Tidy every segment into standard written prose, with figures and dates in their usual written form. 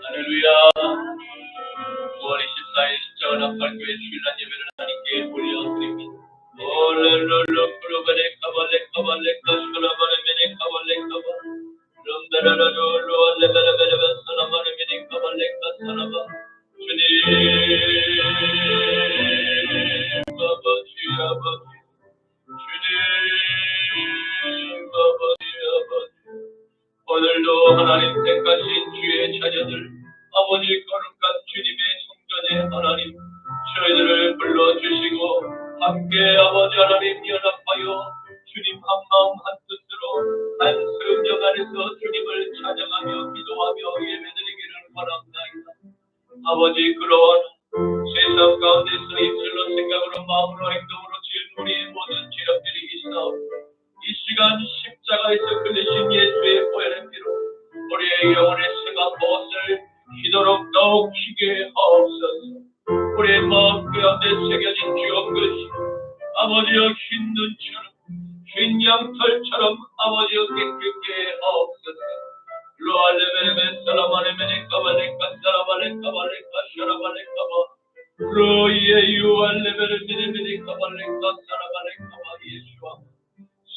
할렐루야. 9월 24일 십자가 나팔교회 주일날 예배를 하나님께 올려드립니다. 올렐롤로 프로바레 카발레 카발레 카슈라바레 메네 카발레 카바 름다라라롤로 알레베레베레베 사라바레 메네 카발레 카사라바 주님 아버지 아버지 주님 아버지 아버지 오늘도 하나님 택하신 주의 자녀들 아버지 거룩한 주님의 성전에 하나님 저희들을 불러주시고 함께 아버지 하나님 연합하여 주님 한마음 한뜻으로 한 성령 안에서 주님을 찬양하며 기도하며 예배드리기를 바랍니다. 아버지 그러한 세상 가운데서 입술로 생각으로 마음으로 행동으로 지은 우리의 모든 죄악들이 있사오니 이 시간 십자가에서 흘리신 예수의 보혈의 피로 우리의 영혼의 생각 무엇을 희도록 더욱 희게 하옵소서. 우리의 마음 가운데 새겨진 주옵 것이 아버지여 흰 눈처럼 흰 양털처럼 아버지여 깨끗게 하옵소서. 로알레베레베 사라바레메네 카바레 카사라바레 카바레 카샤라바레 카바 로이에 유알레베레메네 카바레 카사라바레 카바 예수와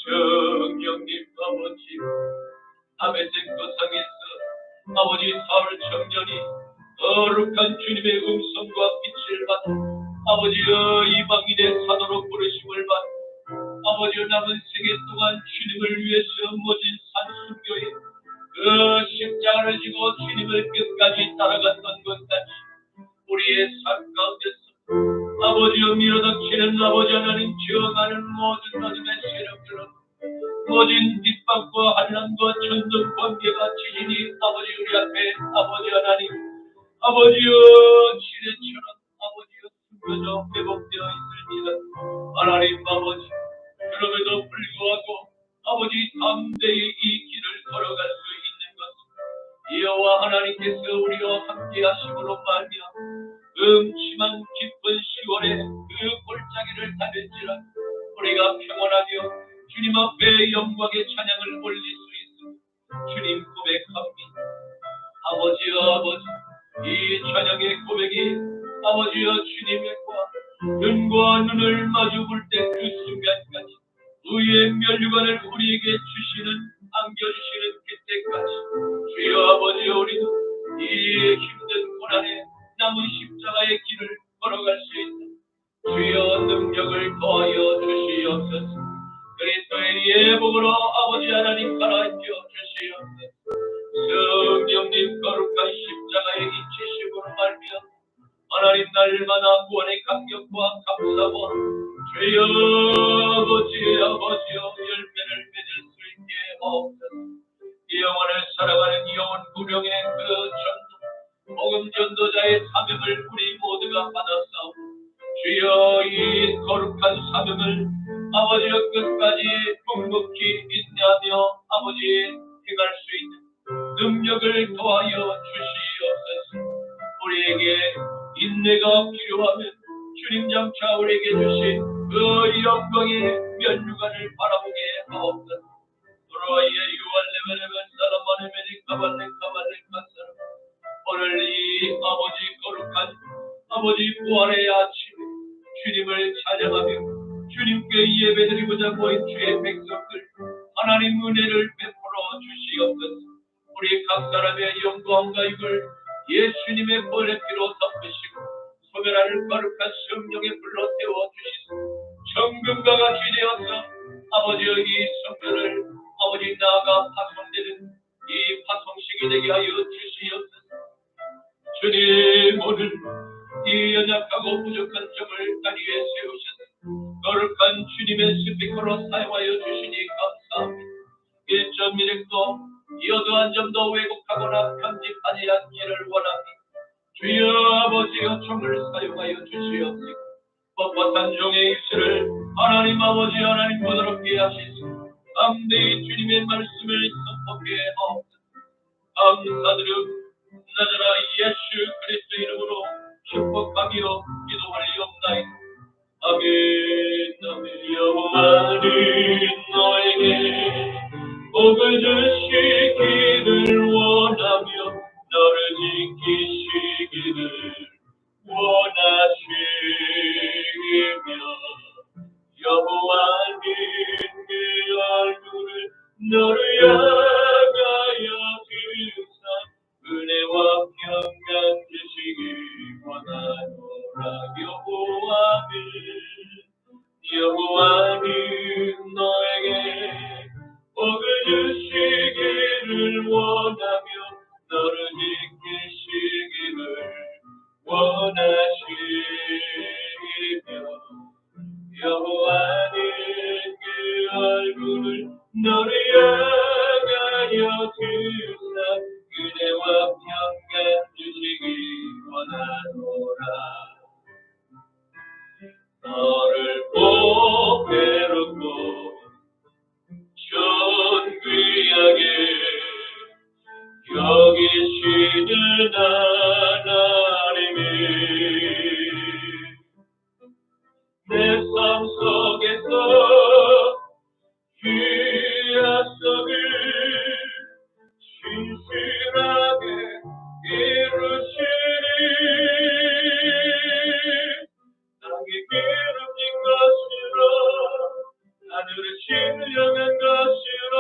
성령님 아버지 아베센 거상에서 아버지 사울 청년이 거룩한 주님의 음성과 빛을 받아 아버지여 이방인의 사도로 부르심을 받고 아버지여 남은 생애 동안 주님을 위해서 모진 산수교에 그 십자가를 지고 주님을 끝까지 따라갔던 것까지 우리의 삶 가운데서 아버지여 밀어닥치는 아버지 하나님 지어가는 모든 어둠의 세력들로 모진 핍박과 환난과 천둥 번개가 지진이 아버지 우리 앞에 아버지 하나님 아버지여 지뢰처럼 아버지여 숨겨져 회복되어 있습니다. 하나님 아버지 그럼에도 불구하고 아버지 담대히 이 길을 걸어갈 수 있는 것은 여호와 하나님께서 우리와 함께 하심으로 말미암아 음침한 깊은 10월에 그 골짜기를 다닐지라 우리가 평안하며 주님 앞에 영광의 찬양을 올릴 수 있습니다. 주님 고백합니다. 아버지여 아버지 이 찬양의 고백이 아버지여 주님과 눈과 눈을 마주 볼 때 그 순간까지 의의 면류관을 우리에게 주시는 안겨주시는 그때까지 주여 아버지여 우리도 이 힘든 고난에 남은 십자가의 길을 걸어갈 수 있다. 주여 능력을 더하여 주시옵소서. 그리스도의 예복으로 아버지 하나님 가라앉혀 주시옵소서. 성령님 거룩한 십자가의 이치심으로 말미암아 하나님 날마다 구원의 감격과 감사와 주여 아버지여 열매를 맺을 수 있게 하옵소서. 이 영혼을 살아가는 영혼 구령의 그 전도 복음 전도자의 사명을 우리 모두가 받았사오니 주여 이 거룩한 사명을 아버지여 끝까지 묵묵히 인내하며 아버지 행할 수 있는 능력을 더하여 주시옵소서. 우리에게 인내가 필요하면 주님 장차 우리에게 주신 그 영광의 면류관을 바라보게 하옵소서. 도로아이의 유알레베레베 사라바레메니 카발레 카사라 오늘 이 아버지 거룩한 아버지 부활의 아침에 주님을 찬양하며 주님께 예배드리고자 모인 주의 백성들 하나님 은혜를 베풀어 주시옵소서. 우리 각 사람의 영광과 이걸 예수님의 보혈의 피로 덮으시고 소멸하는 거룩한 성령의 불로 태워 주시소. 정금과 같이 되어서 아버지의 이 성전을 아버지 나아가 파송되는 이 파송식이 되게 하여 주시옵소서. 주님 오늘 이 연약하고 부족한 점을 다리 위에 세우셔서 거룩한 주님의 스피커로 사용하여 주시니 감사합니다. 1.1획도 이어도 한 점도 왜곡하거나 편집하지 않기를 원합니다. 주여 아버지여 총을 사용하여 주시옵시고 뻣뻣한 종의 입술을 하나님 아버지 하나님 부드럽게 하시소. 담대히 주님의 말씀을 선포하게 하옵소서. 감사드려 나자라 예수 그리스도 이름으로 축복하며 기도하리옵나이다. 아멘. 여호와는 너에게 복을 주시기를 원하며 너를 지키 여호와는 너에게 복을 주시기를 원하며 너를 지키시기를 원하시며 여호와는 그 얼굴을 너를 향하여 드사 그대와 평강 주시기 원하노라. 너를 보배롭고 존귀하게 여기시는 하나님이 내 삶 속에서 약속을 신실하게 이루시니 땅에 기름진 것이라 하늘에 신령한 것이라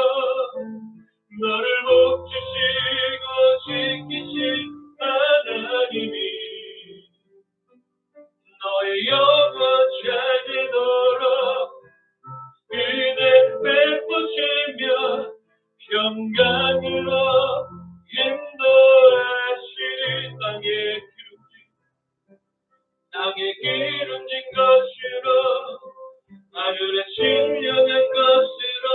너를 복주시고 지키신 하나님이 너의 영혼 잘 되도록 은혜 베푸시며 평강으로 인도하시니 땅에 기름진 것으로 하늘에 신령한 것으로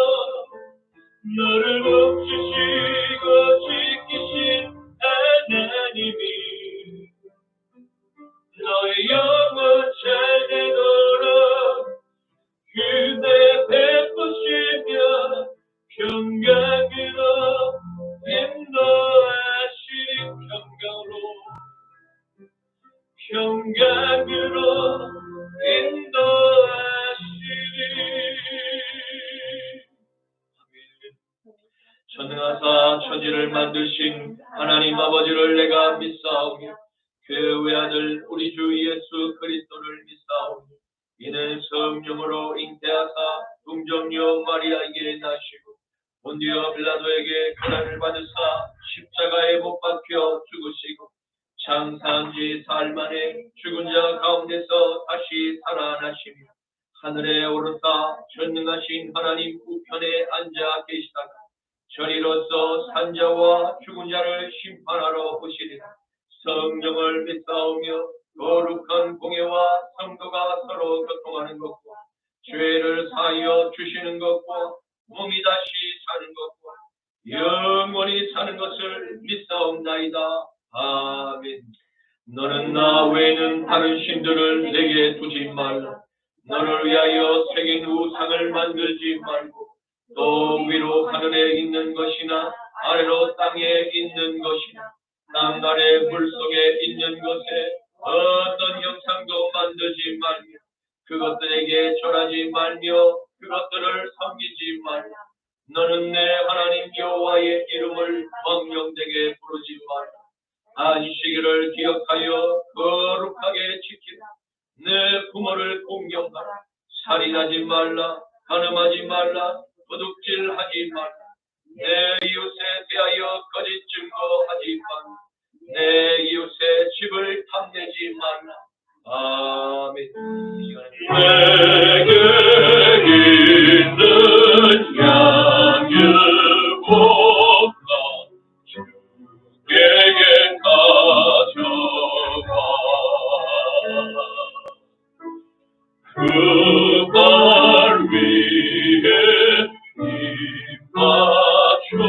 너를 복주시고 지키신 하나님이 너의 영혼 잘 되도록 그대 베푸시며 평강으로 인도하시리 평강으로 인도하시리. 전능하사 천지를 만드신 하나님 아버지를 내가 믿사오며 그 외아들 우리 주 예수 그리스도를 믿사오며 이는 성령으로 잉태하사 동정녀 마리아에게 나시고 본디오 빌라도에게 고난을 받으사 십자가에 못 박혀 죽으시고 장사한 지 사흘 만에 죽은 자 가운데서 다시 살아나시며 하늘에 오르사 전능하신 하나님 우편에 앉아 계시다가 저리로서 산자와 죽은 자를 심판하러 오시리라. 성령을 믿사오며 거룩한 공예와 성도가 서로 교통하는 것과 죄를 사하여 주시는 것과 몸이 다시 사는 것과 영원히 사는 것을 믿사옵나이다. 아멘. 너는 나 외에는 다른 신들을 내게 두지 말라. 너를 위하여 새긴 우상을 만들지 말고 또 위로 하늘에 있는 것이나 아래로 땅에 있는 것이나 땅 아래 물속에 있는 것에 어떤 형상도 만들지 말며 그것들에게 절하지 말며 그것들을 섬기지 말라. 너는 내 하나님 여호와의 이름을 망령되게 부르지 말라. 안식일을 기억하여 거룩하게 지키라. 내 부모를 공경하라. 살인하지 말라. 간음하지 말라. 도둑질하지 말라. 내 이웃에 대하여 거짓 증거하지 말라. 내 이웃의 집을 탐내지 말라. 아멘. 내게 있는 양을 뽑아 주에게 가져가. 그 발 위에 입 맞추고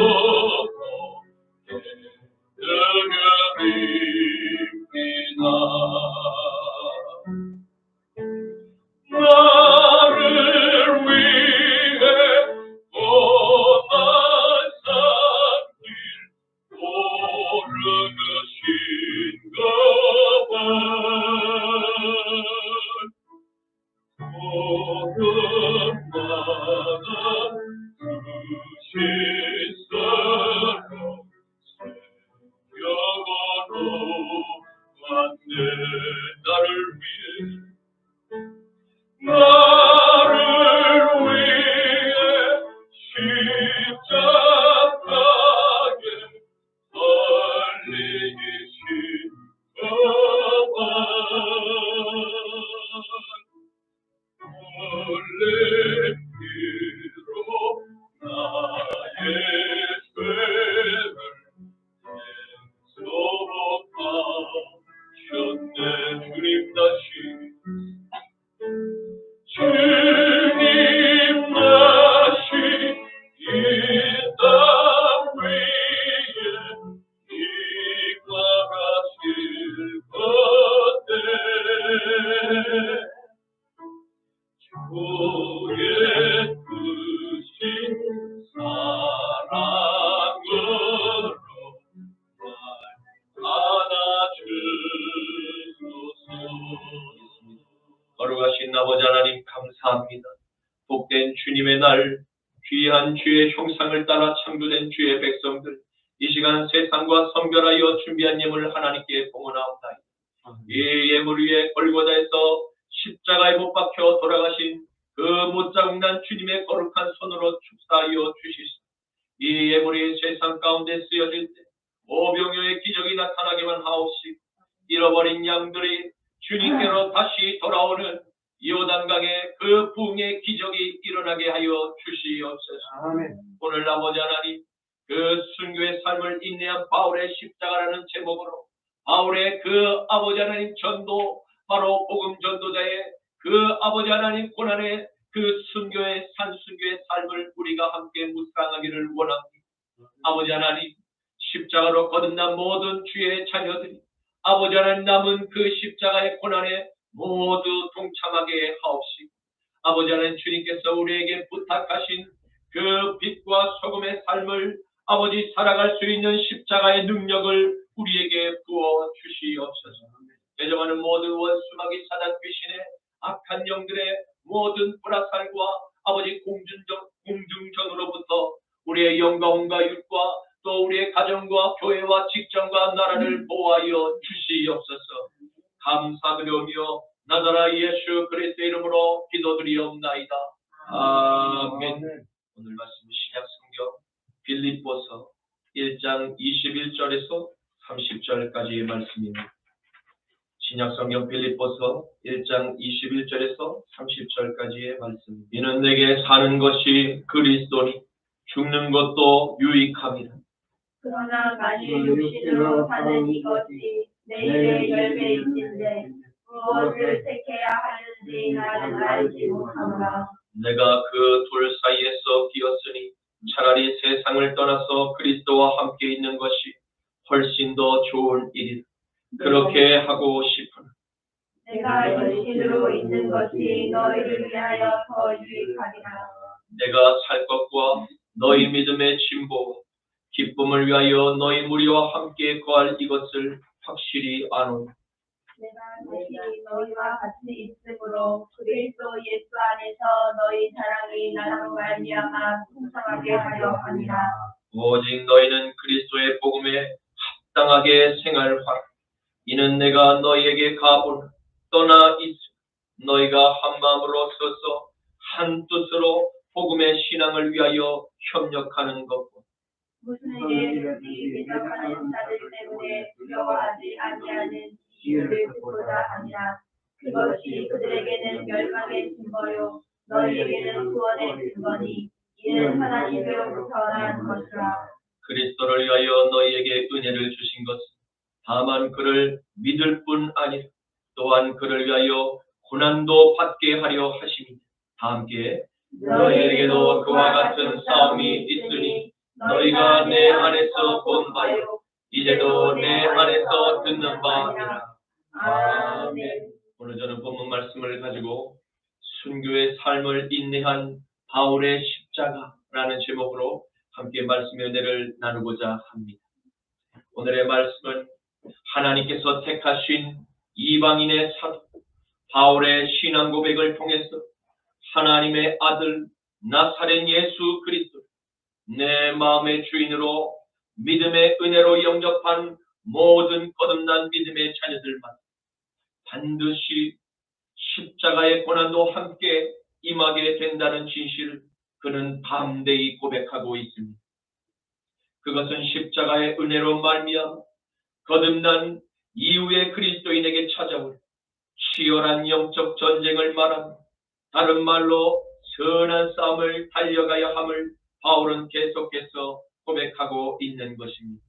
등을입니다. 나를 위해 떠난 산길 오르신가 봐. 거듭나는 주신 사랑 새겨보러 왔네. 나를 위해 십자가에 달리신 그와 주의 크신 사랑으로 안아주소서. 거룩하신 아버지 하나님 감사합니다. 복된 주님의 날, 귀한 주의 형상을 따라 창조된 주의 백성들, 이 시간 세상과 선별하여 준비한 예물을 하나님께 봉헌하옵나이다. 이 예물 위에 골고다에서 십자가에 못 박혀 돌아가신 그 못자국난 주님의 거룩한 손으로 축사하여 주시소. 이 예물이 세상 가운데 쓰여질 때 오병이어의 기적이 나타나기만 하옵시고, 잃어버린 양들이 주님께로 다시 돌아오는 요단강의 그 부흥의 기적이 일어나게 하여 주시옵소서. 아멘. 오늘 아버지 하나님, 그 순교의 삶을 인내한 바울의 십자가라는 제목으로 바울의 그 아버지 하나님 전도, 바로 복음 전도자의 그 아버지 하나님 고난의 그 순교의 산순교의 삶을 우리가 함께 묵상하기를 원합니다. 아버지 하나님, 십자가로 거듭난 모든 주의 자녀들이 아버지 하나님 남은 그 십자가의 고난에 모두 동참하게 하옵시고, 아버지 하나님 주님께서 우리에게 부탁하신 그 빛과 소금의 삶을 아버지 살아갈 수 있는 십자가의 능력을 우리에게 부어 주시옵소서. 대적하는 모든 원수마귀 사단 귀신의 악한 영들의 모든 불화살과 아버지 공중전으로부터 우리의 영광과 육과 또 우리의 가정과 교회와 직장과 나라를 보호하여 주시옵소서. 감사드리오며 나사렛 예수 그리스도의 이름으로 기도드리옵나이다. 아멘. 오늘 말씀 신약 성경 빌립보서 1장 21절에서 30절까지의 말씀입니다. 신약 성경 빌립보서 1장 21절에서 30절까지의 말씀. 이는 내게 사는 것이 그리스도니 죽는 것도 유익함이라. 그러나 만일 육신으로 사는 이것이 내일의 열매이신데 무엇을 택해야 하는지 나는 알지 못하노라. 내가 그 둘 사이에서 끼었으니 차라리 세상을 떠나서 그리스도와 함께 있는 것이 훨씬 더 좋은 일이라. 그렇게 하고 싶으나 내가 육신으로 있는 것이 너희를 위하여 더 유익하리라. 내가 살 것과 너희 믿음의 진보와 기쁨을 위하여 너희 무리와 함께 거할 이것을 확실히 아노라. 내가 다시 너희와 같이 있으므로 그리스도 예수 안에서 너희 자랑이 나로 말미암아 풍성하게 하려 함이라. 오직 너희는 그리스도의 복음에 합당하게 생활하라. 이는 내가 너희에게 가보나 떠나 있으 너희가 한 마음으로 서서 한 뜻으로 복음의 신앙을 위하여 협력하는 것과 무슨 일을 대적하는 자들 때문에 두려워하지 아니하는 이유를 듣고자 하니라. 그것이 그들에게는 멸망의 증거요 너희에게는 구원의 증거니 이는 하나님으로부터 난 것이라. 그리스도를 위하여 너희에게 은혜를 주신 것은 다만 그를 믿을 뿐 아니라 또한 그를 위하여 고난도 받게 하려 하심이니 다 함께 너희에게도 그와 같은 싸움이 있으니 너희가 내 안에서 본 바요 이제도 내 안에서 듣는 바니라. 아멘. 오늘 저는 본문 말씀을 가지고 순교의 삶을 인내한 바울의 십자가라는 제목으로 함께 말씀의 은혜를 나누고자 합니다. 오늘의 말씀은 하나님께서 택하신 이방인의 사도 바울의 신앙 고백을 통해서 하나님의 아들 나사렛 예수 그리스도 내 마음의 주인으로 믿음의 은혜로 영접한 모든 거듭난 믿음의 자녀들만 반드시 십자가의 고난도 함께 임하게 된다는 진실을 그는 담대히 고백하고 있습니다. 그것은 십자가의 은혜로 말미암아 거듭난 이후의 그리스도인에게 찾아올 치열한 영적 전쟁을 말하며 다른 말로 선한 싸움을 달려가야 함을 바울은 계속해서 고백하고 있는 것입니다.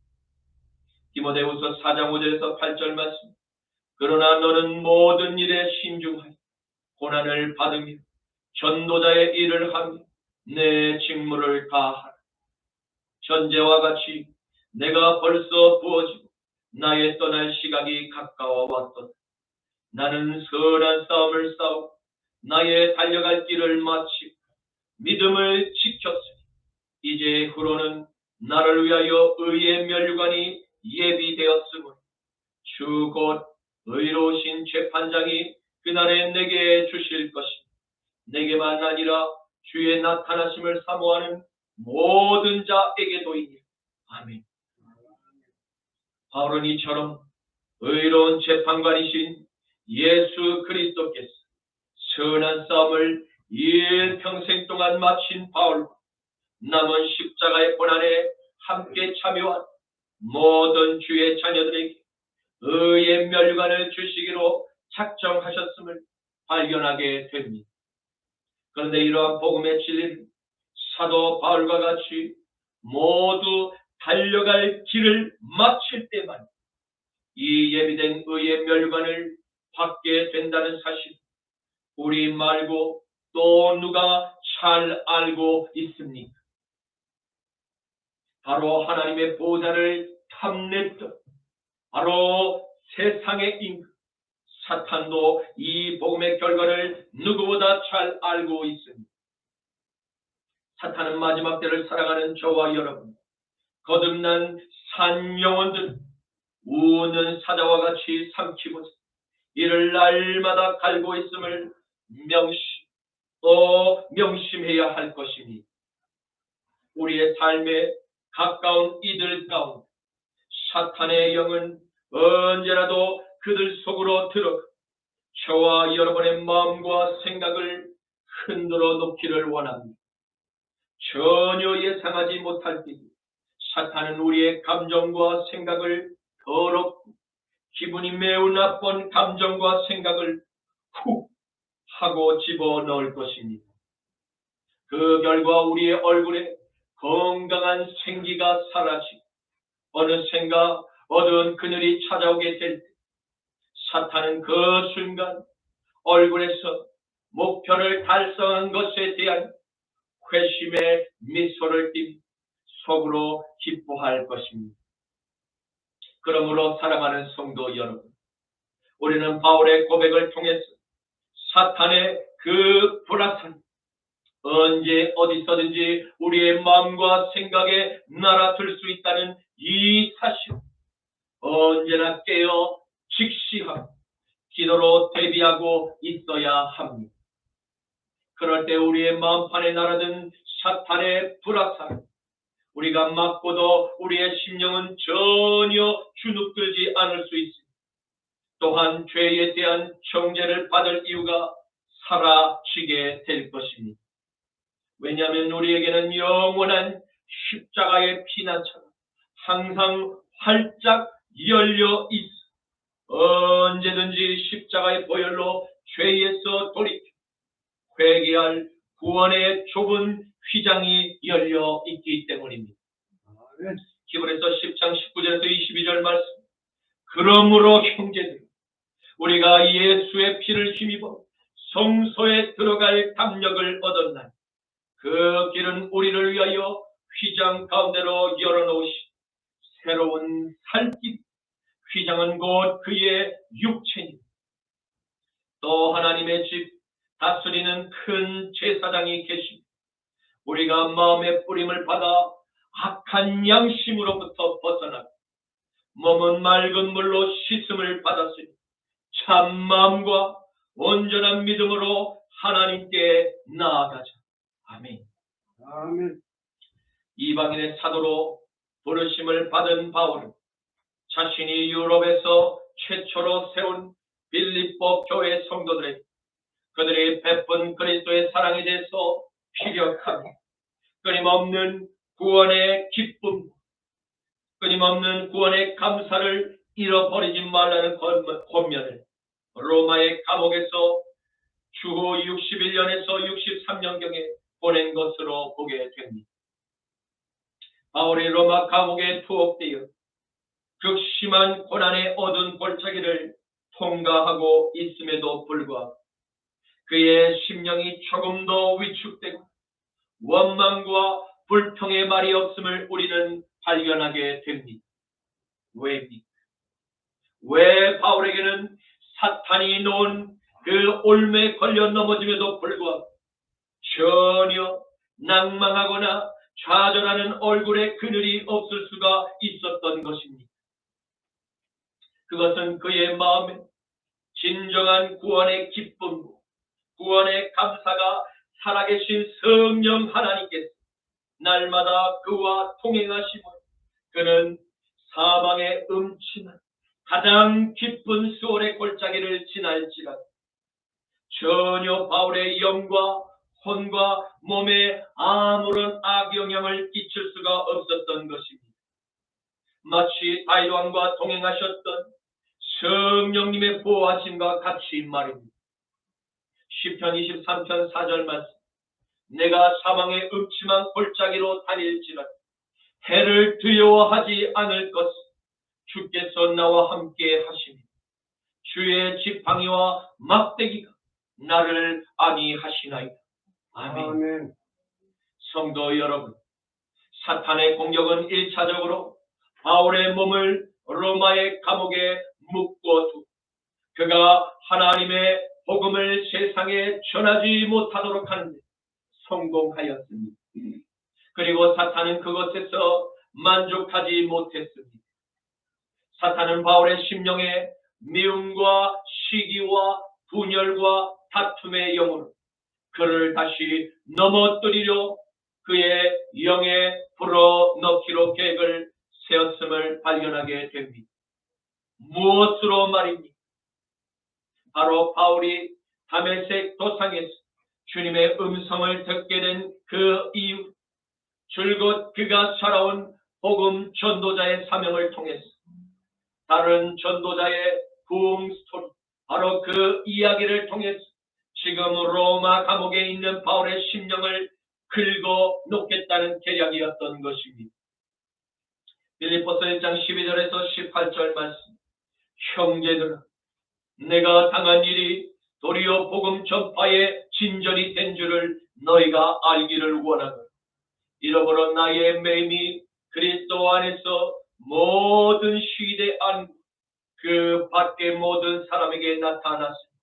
디모데후서 4장 5절에서 8절 말씀. 그러나 너는 모든 일에 신중하여 고난을 받으며 전도자의 일을 하며 내 직무를 다하라. 현재와 같이 내가 벌써 부어지고 나의 떠날 시각이 가까워 왔도다. 나는 선한 싸움을 싸우고 나의 달려갈 길을 마치고 믿음을 지켰으니 이제 후로는 나를 위하여 의의 면류관이 예비되었으므로 주 곧 의로우신 재판장이 그날에 내게 주실 것이니 내게만 아니라 주의 나타나심을 사모하는 모든 자에게도이니. 아멘. 바울은 이처럼 의로운 재판관이신 예수 그리스도께서 선한 싸움을 일평생 동안 마친 바울과 남은 십자가의 고난에 함께 참여한 모든 주의 자녀들에게 의의 면류관을 주시기로 작정하셨음을 발견하게 됩니다. 그런데 이러한 복음의 진리는 사도 바울과 같이 모두 달려갈 길을 마칠 때만 이 예비된 의의 면류관을 받게 된다는 사실, 우리 말고 또 누가 잘 알고 있습니까? 바로 하나님의 보좌를 탐냈던 바로 세상의 임금 사탄도 이 복음의 결과를 누구보다 잘 알고 있습니다. 사탄은 마지막 때를 살아가는 저와 여러분, 거듭난 산 영혼들 우는 사자와 같이 삼키고자 이를 날마다 갈고 있음을 명심해야 할 것입니다. 우리의 삶에 가까운 이들 가운데 사탄의 영은 언제라도 그들 속으로 들어가 저와 여러분의 마음과 생각을 흔들어 놓기를 원합니다. 전혀 예상하지 못할 때 사탄은 우리의 감정과 생각을 더럽고 기분이 매우 나쁜 감정과 생각을 훅 하고 집어넣을 것입니다. 그 결과 우리의 얼굴에 건강한 생기가 사라지고 어느샌가 어두운 그늘이 찾아오게 될 때 사탄은 그 순간 얼굴에서 목표를 달성한 것에 대한 회심의 미소를 띠며 속으로 기뻐할 것입니다. 그러므로 사랑하는 성도 여러분, 우리는 바울의 고백을 통해서 사탄의 그 불화살 언제 어디서든지 우리의 마음과 생각에 날아들 수 있다는 이 사실 언제나 깨어 직시하고 기도로 대비하고 있어야 합니다. 그럴 때 우리의 마음판에 날아든 사탄의 불화살 우리가 맞고도 우리의 심령은 전혀 주눅들지 않을 수 있습니다. 또한 죄에 대한 정죄를 받을 이유가 사라지게 될 것입니다. 왜냐하면 우리에게는 영원한 십자가의 피난처가 항상 활짝 열려 있어 언제든지 십자가의 보혈로 죄에서 돌이켜 회개할 구원의 좁은 휘장이 열려 있기 때문입니다. 히브리서 10장 19절에서 22절 말씀. 그러므로 형제들, 우리가 예수의 피를 힘입어 성소에 들어갈 담력을 얻었나니 그 길은 우리를 위하여 휘장 가운데로 열어놓으신 새로운 살길, 휘장은 곧 그의 육체니 또 하나님의 집 다스리는 큰 제사장이 계시니 우리가 마음의 뿌림을 받아 악한 양심으로부터 벗어나고 몸은 맑은 물로 씻음을 받았으니 참 마음과 온전한 믿음으로 하나님께 나아가자. 아멘. 아멘. 이방인의 사도로 부르심을 받은 바울은 자신이 유럽에서 최초로 세운 빌립보 교회 성도들에게 그들이 베푼 그리스도의 사랑에 대해서 피력하며 끊임없는 구원의 기쁨, 끊임없는 구원의 감사를 잃어버리지 말라는 권면을 로마의 감옥에서 주후 61년에서 63년경에 보낸 것으로 보게 됩니다. 바울이 로마 감옥에 투옥되어 극심한 고난의 어두운 골짜기를 통과하고 있음에도 불구하고 그의 심령이 조금도 위축되고 원망과 불평의 말이 없음을 우리는 발견하게 됩니다. 왜입니까? 왜 바울에게는 사탄이 놓은 그 올매에 걸려 넘어짐에도 불구하고 전혀 낭망하거나 좌절하는 얼굴에 그늘이 없을 수가 있었던 것입니다. 그것은 그의 마음에 진정한 구원의 기쁨과 구원의 감사가 살아계신 성령 하나님께서 날마다 그와 동행하심으로 그는 사망의 음침한 가장 깊은 수월의 골짜기를 지날지라도 전혀 바울의 영과 혼과 몸에 아무런 악영향을 끼칠 수가 없었던 것입니다. 마치 다윗 왕과 동행하셨던 성령님의 보호하심과 같이 말입니다. 시편 23편 4절 말씀, 내가 사망의 음침한 골짜기로 다닐지라도 해를 두려워하지 않을 것은 주께서 나와 함께 하시니 주의 지팡이와 막대기가 나를 안위하시나이다. 아멘. 아멘. 성도 여러분, 사탄의 공격은 1차적으로 바울의 몸을 로마의 감옥에 묶어두고 그가 하나님의 복음을 세상에 전하지 못하도록 하는데 성공하였습니다. 그리고 사탄은 그것에서 만족하지 못했습니다. 사탄은 바울의 심령에 미움과 시기와 분열과 다툼의 영으로 그를 다시 넘어뜨리려 그의 영에 불어넣기로 계획을 세웠음을 발견하게 됩니다. 무엇으로 말입니까? 바로 바울이 다메섹 도상에서 주님의 음성을 듣게 된 그 이유, 줄곧 그가 살아온 복음 전도자의 사명을 통해서 다른 전도자의 부흥 스토리, 바로 그 이야기를 통해서 지금 로마 감옥에 있는 바울의 심령을 긁어 놓겠다는 계략이었던 것입니다. 빌립보서 1장 12절에서 18절 말씀, 형제들아, 내가 당한 일이 도리어 복음 전파의 진전이 된 줄을 너희가 알기를 원하노라. 이러므로 나의 매임이 그리스도 안에서 모든 시대 안 그 밖의 모든 사람에게 나타났으니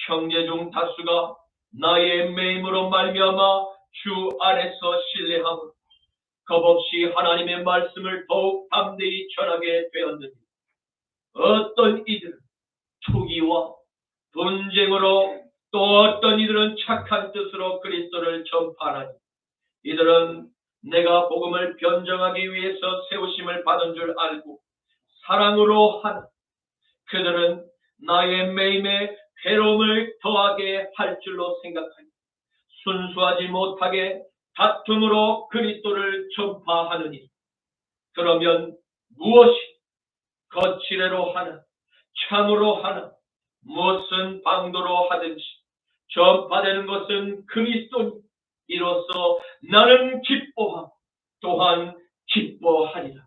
형제 중 다수가 나의 매임으로 말미암아 주 안에서 신뢰함으로 겁없이 하나님의 말씀을 더욱 담대히 전하게 되었느니 어떤 이들은 투기와 분쟁으로 또 어떤 이들은 착한 뜻으로 그리스도를 전파하니 이들은 내가 복음을 변정하기 위해서 세우심을 받은 줄 알고 사랑으로 하나 그들은 나의 매임에 괴로움을 더하게 할 줄로 생각하니 순수하지 못하게 다툼으로 그리스도를 전파하느니 그러면 무엇이 거칠애로 하나 참으로 하나 무슨 방도로 하든지 전파되는 것은 그리스도니 이로써 나는 기뻐하고 또한 기뻐하리라.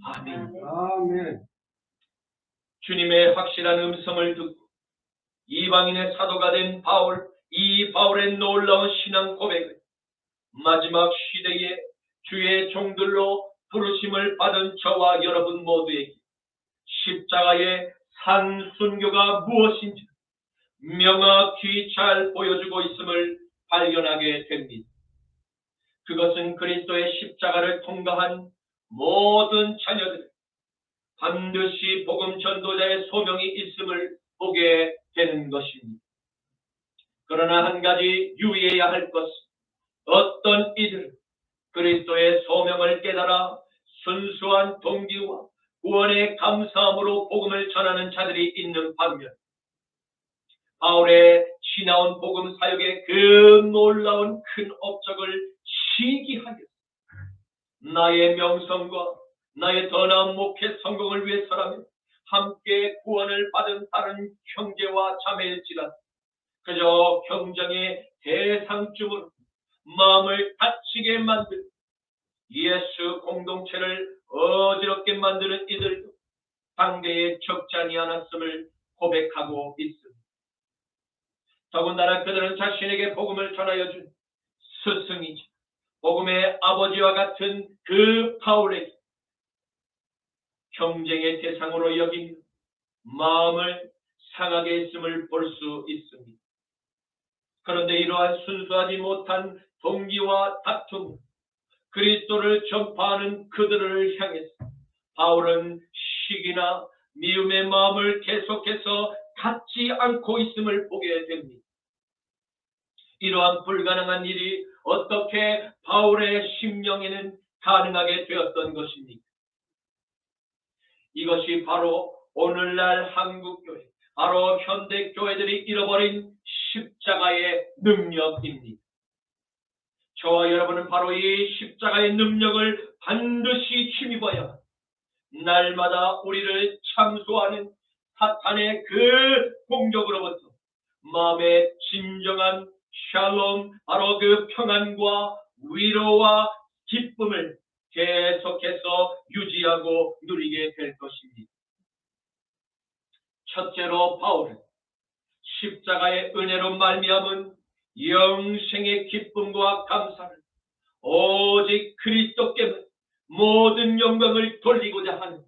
아멘. 아멘. 주님의 확실한 음성을 듣고 이방인의 사도가 된 바울, 이 바울의 놀라운 신앙 고백을 마지막 시대에 주의 종들로 부르심을 받은 저와 여러분 모두에게 십자가의 산순교가 무엇인지 명확히 잘 보여주고 있음을 발견하게 됩니다. 그것은 그리스도의 십자가를 통과한 모든 자녀들 반드시 복음 전도자의 소명이 있음을 보게 되는 것입니다. 그러나 한 가지 유의해야 할 것은 어떤 이들은 그리스도의 소명을 깨달아 순수한 동기와 구원의 감사함으로 복음을 전하는 자들이 있는 반면 바울의 지나온 복음 사역의 그 놀라운 큰 업적을 시기하여 나의 명성과 나의 더 나은 목회 성공을 위해서라면 함께 구원을 받은 다른 형제와 자매일지라도 그저 경쟁의 대상쯤으로 마음을 다치게 만들 예수 공동체를 어지럽게 만드는 이들도 당대에 적지 않았음을 고백하고 있습니다. 더군다나 그들은 자신에게 복음을 전하여 준 스승이자 복음의 아버지와 같은 그 바울에게 경쟁의 대상으로 여기며 마음을 상하게 있음을 볼 수 있습니다. 그런데 이러한 순수하지 못한 동기와 다툼, 그리스도를 전파하는 그들을 향해서 바울은 시기나 미움의 마음을 계속해서 갖지 않고 있음을 보게 됩니다. 이러한 불가능한 일이 어떻게 바울의 심령에는 가능하게 되었던 것입니까? 이것이 바로 오늘날 한국교회, 바로 현대교회들이 잃어버린 십자가의 능력입니다. 저와 여러분은 바로 이 십자가의 능력을 반드시 힘입어야 날마다 우리를 참소하는 사탄의 그 공격으로부터 마음의 진정한 샬롬, 바로 그 평안과 위로와 기쁨을 계속해서 유지하고 누리게 될 것입니다. 첫째로 바울은 십자가의 은혜로 말미암은 영생의 기쁨과 감사를 오직 그리스도께 모든 영광을 돌리고자 하는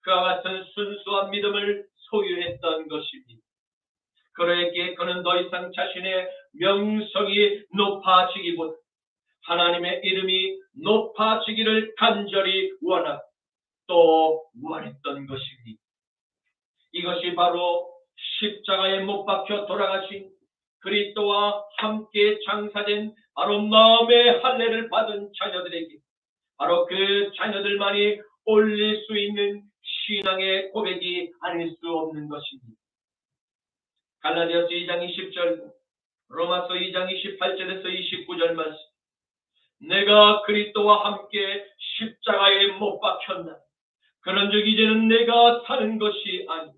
그와 같은 순수한 믿음을 소유했던 것입니다. 그러기에 그는 더 이상 자신의 명성이 높아지기보다 하나님의 이름이 높아지기를 간절히 원하고 또 원했던 것입니다. 이것이 바로 십자가에 못 박혀 돌아가신 그리스도와 함께 장사된 바로 마음의 할례를 받은 자녀들에게 바로 그 자녀들만이 올릴 수 있는 신앙의 고백이 아닐 수 없는 것입니다. 갈라디아서 2장 20절, 로마서 2장 28절에서 29절 말씀. 내가 그리스도와 함께 십자가에 못 박혔나. 그런즉 이제는 내가 사는 것이 아니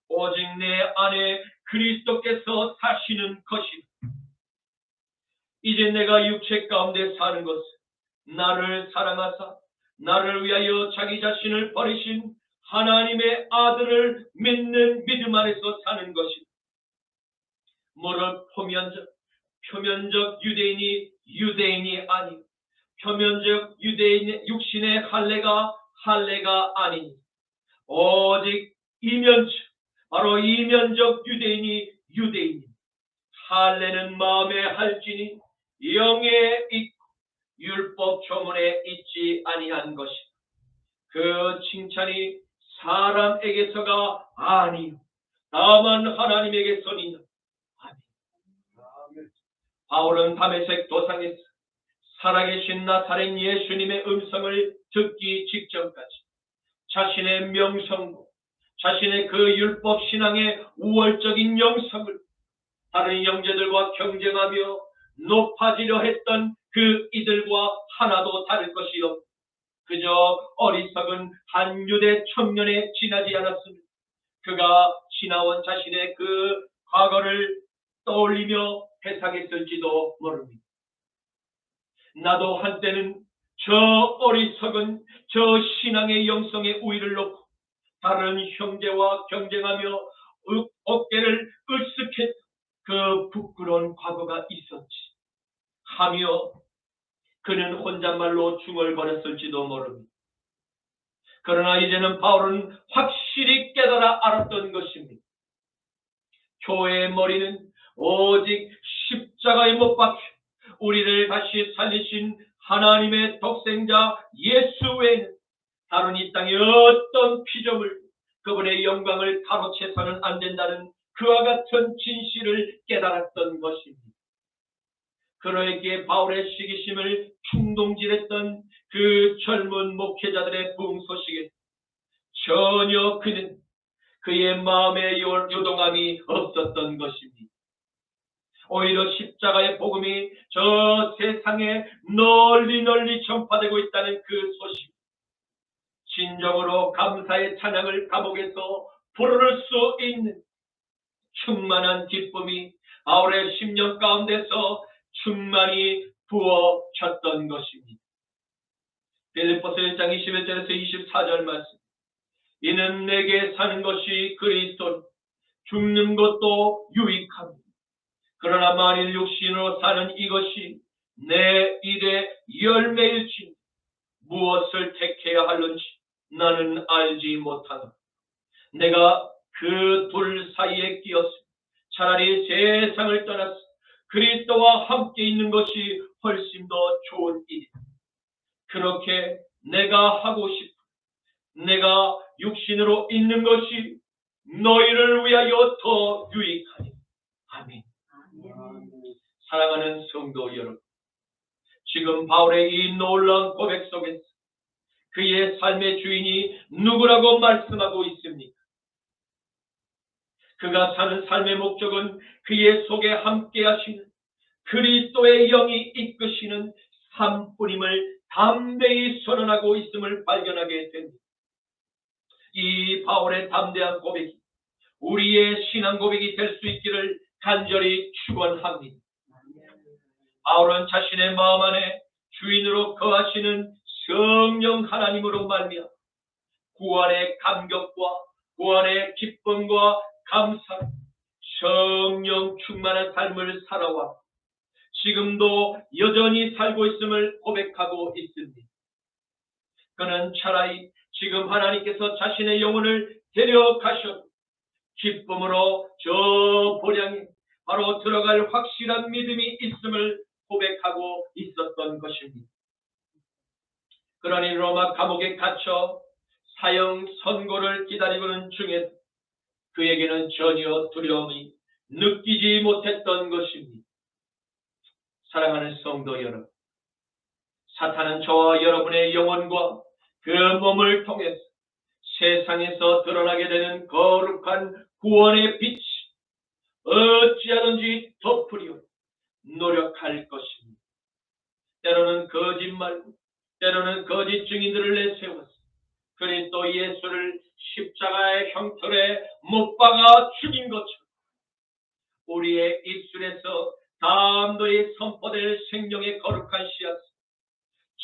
오직 내 안에 그리스도께서 사시는 것이다. 이제 내가 육체 가운데 사는 것은 나를 사랑하사 나를 위하여 자기 자신을 버리신 하나님의 아들을 믿는 믿음 안에서 사는 것이다. 무릇 표면적 유대인이 아니 표면적 유대인의 육신의 할례가 아니니 오직 바로 이면적 유대인이 유대인이 할례는 마음에 할지니 영에 있고 율법 조문에 있지 아니한 것이 그 칭찬이 사람에게서가 아니요 다만 하나님에게서니라. 바울은 다메섹 도상에서 살아계신 나사렛 예수님의 음성을 듣기 직전까지 자신의 명성과 자신의 그 율법 신앙의 우월적인 영성을 다른 형제들과 경쟁하며 높아지려 했던 그 이들과 하나도 다를 것이 없고 그저 어리석은 한 유대 청년에 지나지 않았습니다. 그가 지나온 자신의 그 과거를 떠올리며 회상했을지도 모릅니다. 나도 한때는 저 어리석은 저 신앙의 영성의 우위를 놓고 다른 형제와 경쟁하며 어깨를 으쓱했던 그 부끄러운 과거가 있었지 하며 그는 혼잣말로 중얼거렸을지도 모릅니다. 그러나 이제는 바울은 확실히 깨달아 알았던 것입니다. 교회의 머리는 오직 십자가에 못 박혀 우리를 다시 살리신 하나님의 독생자 예수 외에는 다른 이 땅의 어떤 피조물 그분의 영광을 가로채서는 안 된다는 그와 같은 진실을 깨달았던 것입니다. 그러기에 바울의 시기심을 충동질했던 그 젊은 목회자들의 부흥 소식에 전혀 그는 그의 마음의 요동함이 없었던 것입니다. 오히려 십자가의 복음이 저 세상에 널리 전파되고 있다는 그 소식, 진정으로 감사의 찬양을 감옥에서 부를 수 있는 충만한 기쁨이 바울의 심령 가운데서 충만히 부어졌던 것입니다. 빌립보서 1장 21절에서 24절 말씀. 이는 내게 사는 것이 그리스도, 죽는 것도 유익합니다. 그러나 만일 육신으로 사는 이것이 내 일의 열매일지 무엇을 택해야 할는지 나는 알지 못하노라. 내가 그 둘 사이에 끼었으며 차라리 세상을 떠나서 그리스도와 함께 있는 것이 훨씬 더 좋은 일이다. 그렇게 내가 하고 싶어 내가 육신으로 있는 것이 너희를 위하여 더 유익하니. 아멘. 사랑하는 성도 여러분, 지금 바울의 이 놀라운 고백 속에서 그의 삶의 주인이 누구라고 말씀하고 있습니까? 그가 사는 삶의 목적은 그의 속에 함께 하시는 그리스도의 영이 이끄시는 삶뿐임을 담대히 선언하고 있음을 발견하게 됩니다. 이 바울의 담대한 고백이 우리의 신앙 고백이 될 수 있기를 간절히 축원합니다. 바울은 자신의 마음 안에 주인으로 거하시는 성령 하나님으로 말미암아 구원의 감격과 구원의 기쁨과 감사, 성령 충만한 삶을 살아와 지금도 여전히 살고 있음을 고백하고 있습니다. 그는 차라리 지금 하나님께서 자신의 영혼을 데려가셔 기쁨으로 저 보량에 바로 들어갈 확실한 믿음이 있음을 고백하고 있었던 것입니다. 그러니 로마 감옥에 갇혀 사형 선고를 기다리고는 중에 그에게는 전혀 두려움이 느끼지 못했던 것입니다. 사랑하는 성도 여러분, 사탄은 저와 여러분의 영혼과 그 몸을 통해서 세상에서 드러나게 되는 거룩한 구원의 빛이 어찌하든지 덮으려 노력할 것입니다. 때로는 거짓말, 때로는 거짓 증인들을 내세워서 그리스도 예수를 십자가의 형틀에 못 박아 죽인 것처럼 우리의 입술에서 담대히 선포될 생명의 거룩한 씨앗을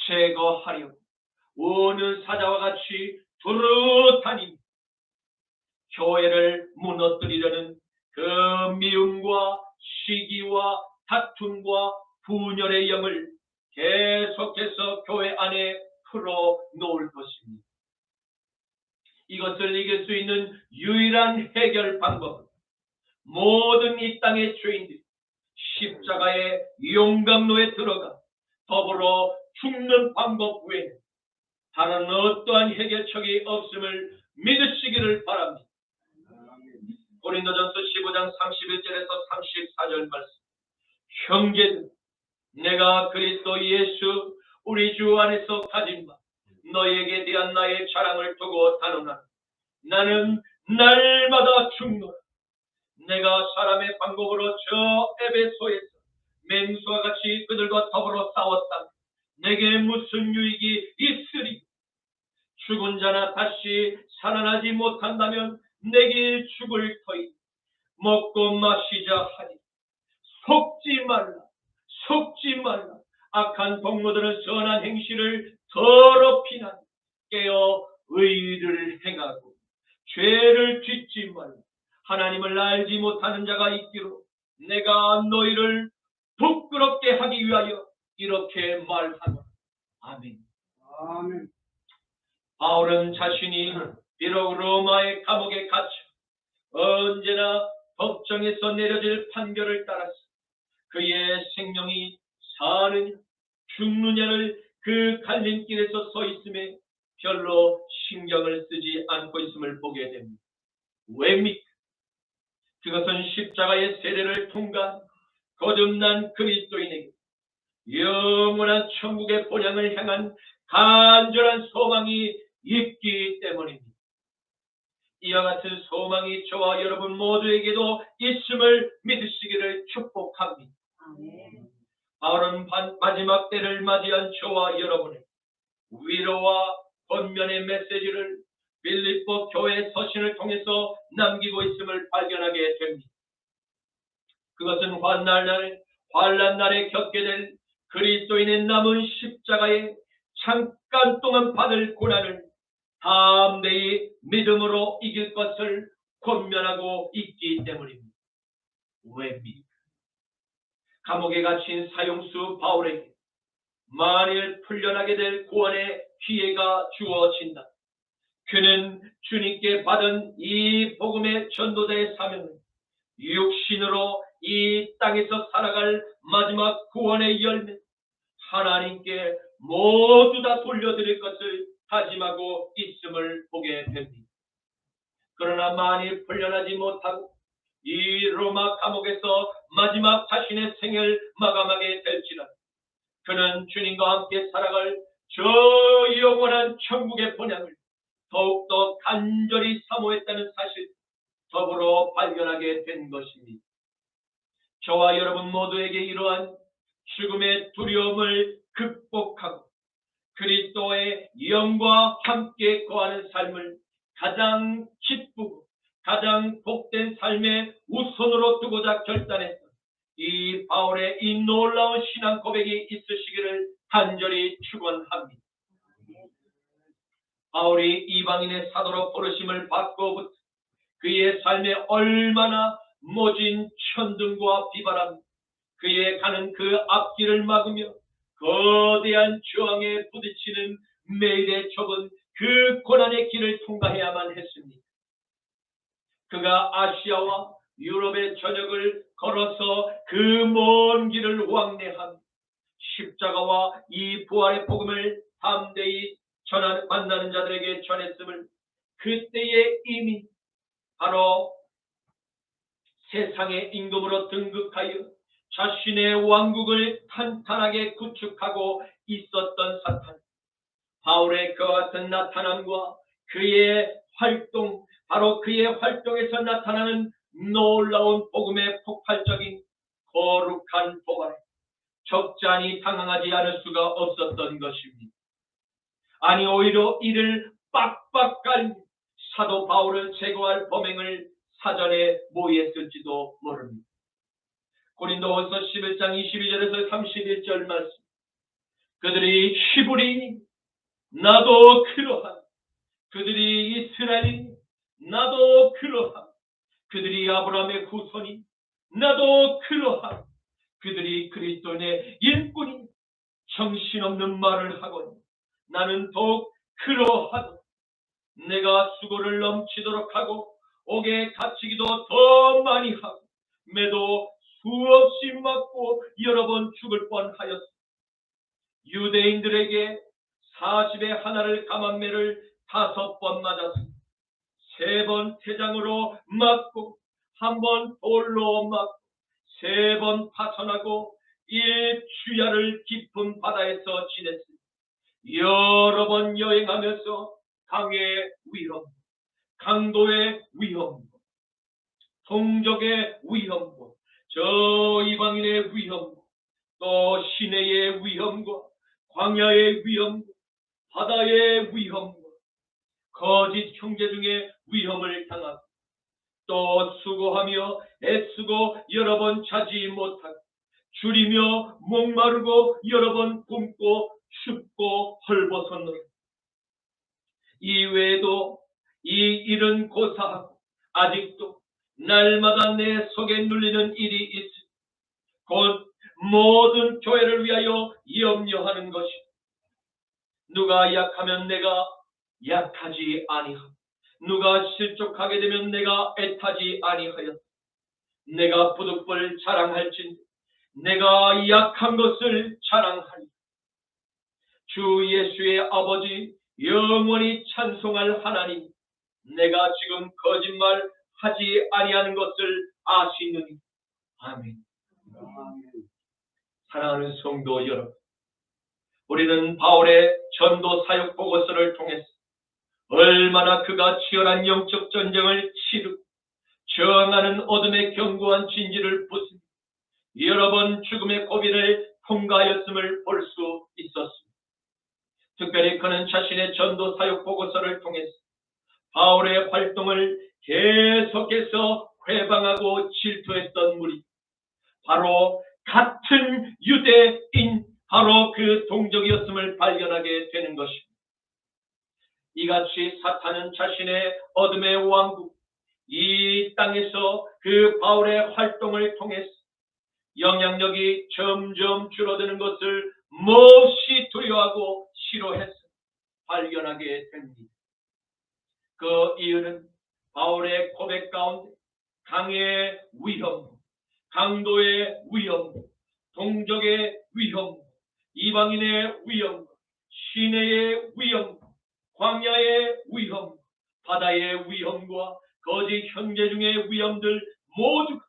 제거하려 어느 사자와 같이 두루 다니며 교회를 무너뜨리려는 그 미움과 시기와 다툼과 분열의 영을 계속해서 교회 안에 풀어놓을 것입니다. 이것을 이길 수 있는 유일한 해결 방법은 모든 이 땅의 죄인들이 십자가의 용광로에 들어가 더불어 죽는 방법 외에는 다른 어떠한 해결책이 없음을 믿으시기를 바랍니다. 고린도전서 15장 31절에서 34절 말씀. 형제들, 내가 그리스도 예수 우리 주 안에서 가진 바 너희에게 대한 나의 자랑을 두고 다노나 나는 날마다 죽노라. 내가 사람의 방법으로 저 에베소에서 맹수와 같이 그들과 더불어 싸웠다. 내게 무슨 유익이 있으리? 죽은 자나 다시 살아나지 못한다면 내게 죽을 터이 먹고 마시자 하니 속지 말라, 속지 말라. 악한 동무들은 선한 행실을 더럽히나니 깨어 의를 행하고 죄를 짓지 말라. 하나님을 알지 못하는 자가 있기로 내가 너희를 부끄럽게 하기 위하여 이렇게 말하노라. 아멘. 아멘. 바울은 자신이 비록 로마의 감옥에 갇혀 언제나 법정에서 내려질 판결을 따라서 그의 생명이 사느냐 죽느냐를 그 갈림길에서 서 있음에 별로 신경을 쓰지 않고 있음을 보게 됩니다. 왜입니까? 그것은 십자가의 세례를 통과한 거듭난 그리스도인에게 영원한 천국의 본향을 향한 간절한 소망이 있기 때문입니다. 이와 같은 소망이 저와 여러분 모두에게도 있음을 믿으시기를 축복합니다. 바울은 마지막 때를 맞이한 저와 여러분의 위로와 권면의 메시지를 빌립보 교회 서신을 통해서 남기고 있음을 발견하게 됩니다. 그것은 환난 날에 겪게 될 그리스도인의 남은 십자가에 잠깐 동안 받을 고난을 담대히 믿음으로 이길 것을 권면하고 있기 때문입니다. 왜입니까? 감옥에 갇힌 사형수 바울에게 만일 풀려나게 될 구원의 기회가 주어진다. 그는 주님께 받은 이 복음의 전도자의 사명을 육신으로 이 땅에서 살아갈 마지막 구원의 열매, 하나님께 모두 다 돌려드릴 것을 다짐하고 있음을 보게 됩니다. 그러나 많이 풀려나지 못하고 이 로마 감옥에서 마지막 자신의 생을 마감하게 될지라도 그는 주님과 함께 살아갈 저 영원한 천국의 본향을 더욱더 간절히 사모했다는 사실 더불어 발견하게 된 것입니다. 저와 여러분 모두에게 이러한 죽음의 두려움을 극복하고 그리스도의 영과 함께 거하는 삶을 가장 기쁘고 가장 복된 삶의 우선으로 두고자 결단했던 이 바울의 이 놀라운 신앙 고백이 있으시기를 간절히 축원합니다. 바울이 이방인의 사도로 부르심을 받고부터 그의 삶에 얼마나 모진 천둥과 비바람, 그의 가는 그 앞길을 막으며 거대한 저항에 부딪히는 매일의 좁은 그 고난의 길을 통과해야만 했습니다. 그가 아시아와 유럽의 전역을 걸어서 그 먼 길을 왕래한 십자가와 이 부활의 복음을 담대히 만나는 자들에게 전했음을 그때에 이미 바로 세상의 임금으로 등극하여 자신의 왕국을 탄탄하게 구축하고 있었던 사탄, 바울의 그와 같은 나타남과 그의 활동, 바로 그의 활동에서 나타나는 놀라운 복음의 폭발적인 거룩한 도발에 적잖이 당황하지 않을 수가 없었던 것입니다. 아니 오히려 이를 빡빡 깔린 사도 바울을 제거할 범행을 사전에 모의했을지도 모릅니다. 고린도후서 11장 22절에서 31절 말씀, 그들이 히브리인이 나도 그러한, 그들이 이스라엘인이 나도 그러한, 그들이 아브라함의 후손이 나도 그러한, 그들이 그리스도의 일꾼이 정신없는 말을 하거니 나는 더욱 그러하다. 내가 수고를 넘치도록 하고 옥에 갇히기도 더 많이 하고 매도 수없이 맞고 여러 번 죽을 뻔하였다. 유대인들에게 40에 하나를 감한매를 5번 맞았습니다. 3번 태장으로 맞고 1번 돌로 맞고 3번 파선하고 1주야를 깊은 바다에서 지냈습니다. 여러 번 여행하면서 강의 위험, 강도의 위험, 동족의 위험, 저 이방인의 위험, 또 시내의 위험과 광야의 위험, 바다의 위험, 거짓 형제 중에 위험을 당하고 또 수고하며 애쓰고 여러 번 자지 못하고 줄이며 목마르고 여러 번 굶고 춥고 헐벗었노라. 이외에도 이 일은 고사하고 아직도 날마다 내 속에 눌리는 일이 있으니 곧 모든 교회를 위하여 염려하는 것이, 누가 약하면 내가 약하지 아니하고 누가 실족하게 되면 내가 애타지 아니하였다. 내가 부득불 자랑할진대 내가 약한 것을 자랑하리. 주 예수의 아버지 영원히 찬송할 하나님, 내가 지금 거짓말 하지 아니하는 것을 아시느니. 아멘. 사랑하는 성도 여러분, 우리는 바울의 전도 사역 보고서를 통해서 얼마나 그가 치열한 영적 전쟁을 치르고 저항하는 어둠의 견고한 진지를 부수며 여러 번 죽음의 고비를 통과하였음을 볼 수 있었습니다. 특별히 그는 자신의 전도 사역 보고서를 통해서 바울의 활동을 계속해서 회방하고 질투했던 무리, 바로 같은 유대인, 바로 그 동족이었음을 발견하게 되는 것입니다. 이같이 사탄은 자신의 어둠의 왕국, 이 땅에서 그 바울의 활동을 통해서 영향력이 점점 줄어드는 것을 몹시 두려워하고 싫어해서 발견하게 됩니다. 그 이유는 바울의 고백 가운데 강의 위험, 강도의 위험, 동족의 위험, 이방인의 위험, 시내의 위험, 광야의 위험, 바다의 위험과 거짓 형제 중의 위험들 모두